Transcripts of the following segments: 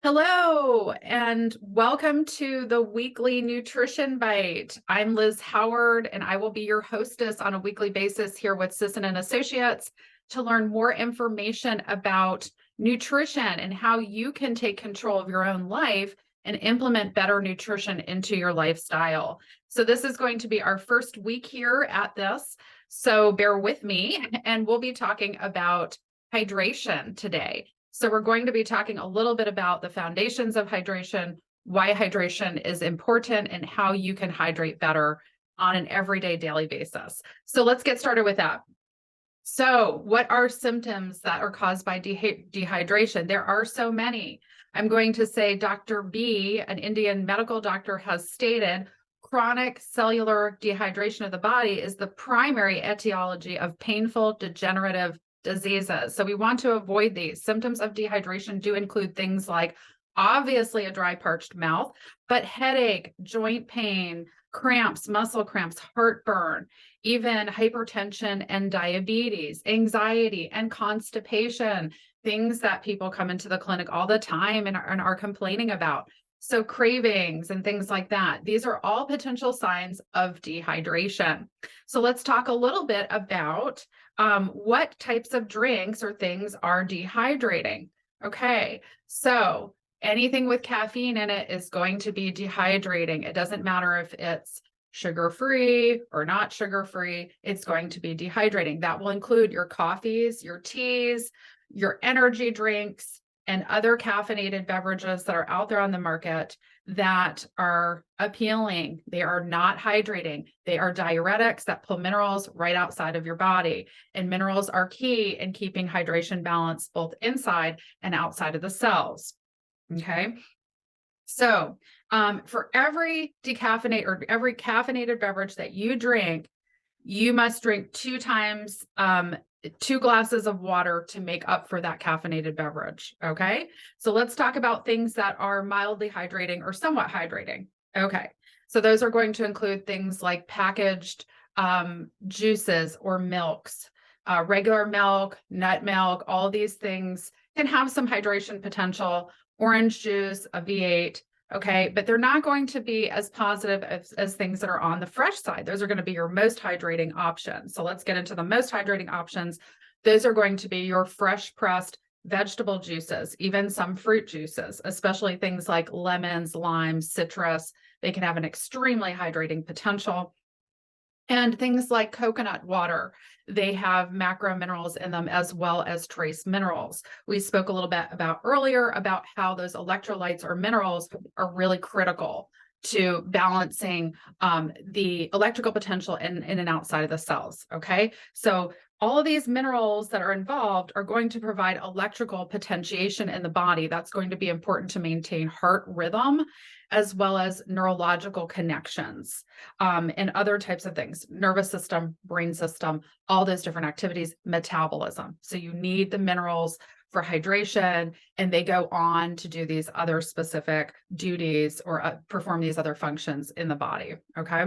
Hello, and welcome to the weekly Nutrition Bite. I'm Liz Howard, and I will be your hostess on a weekly basis here with Sisson and Associates to learn more information about nutrition and how you can take control of your own life and implement better nutrition into your lifestyle. So this is going to be our first week here at this, so bear with me, and we'll be talking about hydration today. So we're going to be talking a little bit about the foundations of hydration, why hydration is important, and how you can hydrate better on an everyday daily basis. So let's get started with that. So what are symptoms that are caused by dehydration? There are so many. I'm going to say Dr. B, an Indian medical doctor, has stated chronic cellular dehydration of the body is the primary etiology of painful degenerative diseases. So we want to avoid these. Symptoms of dehydration do include things like obviously a dry, parched mouth, but headache, joint pain, cramps, muscle cramps, heartburn, even hypertension and diabetes, anxiety and constipation, things that people come into the clinic all the time and are complaining about. So cravings and things like that. These are all potential signs of dehydration. So let's talk a little bit about what types of drinks or things are dehydrating. Okay, so anything with caffeine in it is going to be dehydrating. It doesn't matter if it's sugar-free or not sugar-free, it's going to be dehydrating. That will include your coffees, your teas, your energy drinks, and other caffeinated beverages that are out there on the market that are appealing. They are not hydrating. They are diuretics that pull minerals right outside of your body. And minerals are key in keeping hydration balanced both inside and outside of the cells. Okay. So for every decaffeinate or every caffeinated beverage that you drink, you must drink 2 times 2 glasses of water to make up for that caffeinated beverage. Okay. So let's talk about things that are mildly hydrating or somewhat hydrating. Okay. So those are going to include things like packaged juices or milks, regular milk, nut milk, all of these things can have some hydration potential. Orange juice, a V8. Okay, but they're not going to be as positive as things that are on the fresh side. Those are going to be your most hydrating options. So let's get into the most hydrating options. Those are going to be your fresh pressed vegetable juices, even some fruit juices, especially things like lemons, limes, citrus. They can have an extremely hydrating potential. And things like coconut water, they have macro minerals in them as well as trace minerals. We spoke a little bit about earlier about how those electrolytes or minerals are really critical to balancing the electrical potential in and outside of the cells. Okay, so all of these minerals that are involved are going to provide electrical potentiation in the body. That's going to be important to maintain heart rhythm as well as neurological connections and other types of things, nervous system, brain system, all those different activities, metabolism. So you need the minerals for hydration, and they go on to do these other specific duties or perform these other functions in the body. Okay.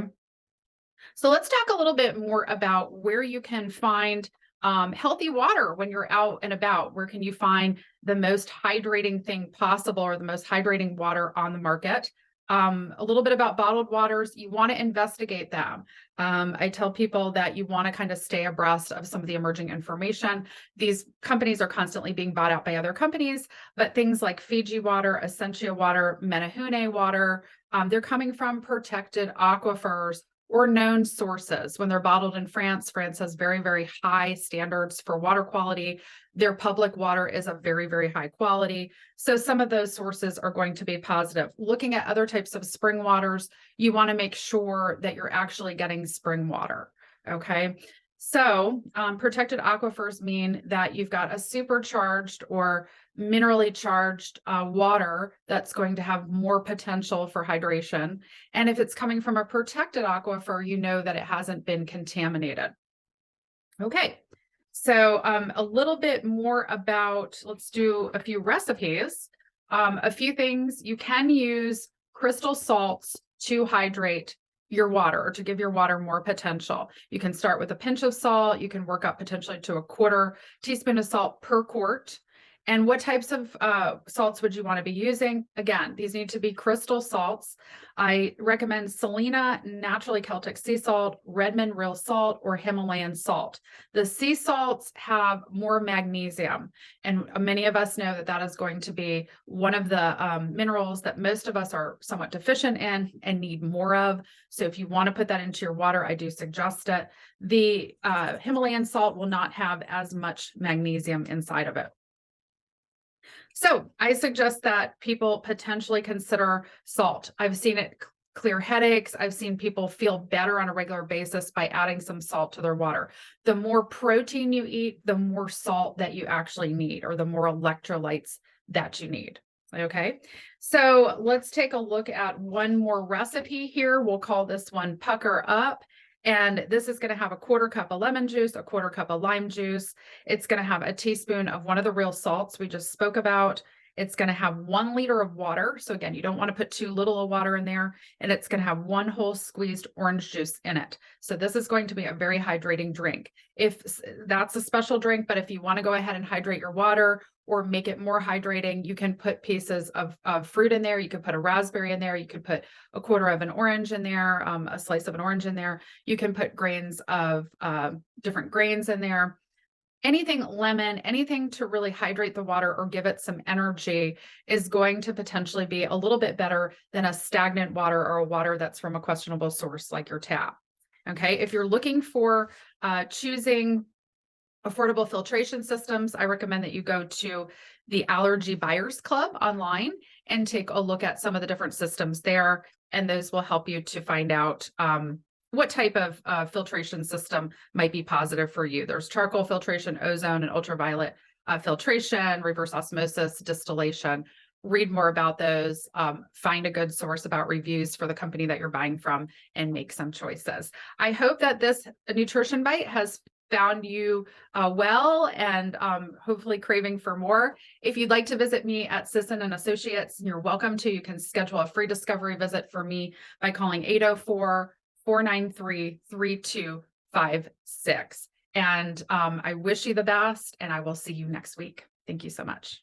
So let's talk a little bit more about where you can find healthy water when you're out and about. Where can you find the most hydrating thing possible or the most hydrating water on the market? A little bit about bottled waters. You want to investigate them. I tell people that you want to kind of stay abreast of some of the emerging information. These companies are constantly being bought out by other companies, but things like Fiji water, Essentia water, Menehune water, they're coming from protected aquifers or known sources. When they're bottled in France, France has very, very high standards for water quality. Their public water is of very, very high quality. So some of those sources are going to be positive. Looking at other types of spring waters, you want to make sure that you're actually getting spring water. Okay. So protected aquifers mean that you've got a supercharged or minerally charged water that's going to have more potential for hydration. And if it's coming from a protected aquifer, you know that it hasn't been contaminated. Okay, so a little bit more about, let's do a few recipes. A few things, you can use crystal salts to hydrate your water or to give your water more potential. You can start with a pinch of salt. You can work up potentially to a 1/4 teaspoon of salt per quart. And what types of salts would you want to be using? Again, these need to be crystal salts. I recommend Selena Naturally Celtic Sea Salt, Redmond Real Salt, or Himalayan salt. The sea salts have more magnesium, and many of us know that that is going to be one of the minerals that most of us are somewhat deficient in and need more of. So if you want to put that into your water, I do suggest it. The Himalayan salt will not have as much magnesium inside of it. So I suggest that people potentially consider salt. I've seen it clear headaches. I've seen people feel better on a regular basis by adding some salt to their water. The more protein you eat, the more salt that you actually need, or the more electrolytes that you need. Okay, so let's take a look at one more recipe here. We'll call this one Pucker Up. And this is going to have a 1/4 cup of lemon juice, a 1/4 cup of lime juice. It's going to have a teaspoon of one of the real salts we just spoke about. It's going to have 1 liter of water. So again, you don't want to put too little of water in there. And it's going to have 1 whole squeezed orange juice in it. So this is going to be a very hydrating drink. If that's a special drink, but if you want to go ahead and hydrate your water or make it more hydrating, you can put pieces of fruit in there. You could put a raspberry in there. You could put a 1/4 of an orange in there, a slice of an orange in there. You can put grains of different grains in there. Anything lemon, anything to really hydrate the water or give it some energy is going to potentially be a little bit better than a stagnant water or a water that's from a questionable source like your tap. Okay, if you're looking for choosing affordable filtration systems, I recommend that you go to the Allergy Buyers Club online and take a look at some of the different systems there. And those will help you to find out what type of filtration system might be positive for you. There's charcoal filtration, ozone, and ultraviolet filtration, reverse osmosis, distillation. Read more about those, find a good source about reviews for the company that you're buying from, and make some choices. I hope that this nutrition bite has found you well and hopefully craving for more. If you'd like to visit me at Sisson and Associates, you're welcome to. You can schedule a free discovery visit for me by calling 804-493-3256. And I wish you the best, and I will see you next week. Thank you so much.